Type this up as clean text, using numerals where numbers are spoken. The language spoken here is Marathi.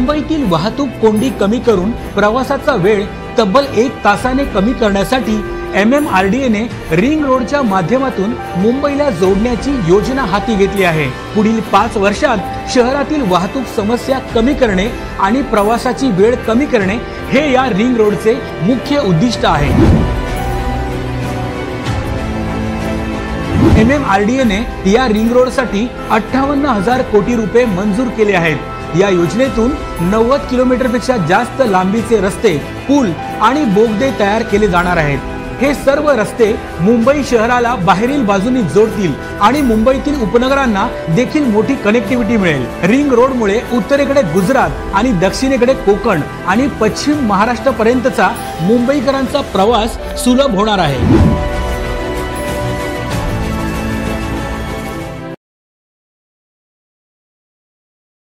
मुंबईतील वाहतूक कोंडी कमी करून प्रवासाचा वेळ तब्बल 1 तासाने कमी करण्यासाठी MMRDA ने रिंग रोडच्या माध्यमातून मुंबईला जोडण्याची योजना हाती घेतली आहे। पुढील 5 वर्षात शहरातील वाहतूक समस्या कमी करणे आणि प्रवासाची वेळ कमी करणे हे या रिंग रोडचे मुख्य उद्दिष्ट आहे। MMRDA ने या रिंग रोडसाठी 58,000 कोटी रुपये मंजूर केले आहेत। या योजनेतून 90 किलोमीटरपेक्षा जास्त लांबीचे रस्ते, पूल आणि बोगदे तयार केले जाणार आहेत। हे सर्व रस्ते मुंबई शहराला बाहेरील बाजूनी जोडतील आणि मुंबईतील उपनगरांना देखील मोठी कनेक्टिव्हिटी मिळेल। रिंग रोडमुळे उत्तरेकडे गुजरात आणि दक्षिणेकडे कोकण आणि पश्चिम महाराष्ट्रापर्यंतचा मुंबईकरांचा प्रवास सुलभ होणार आहे।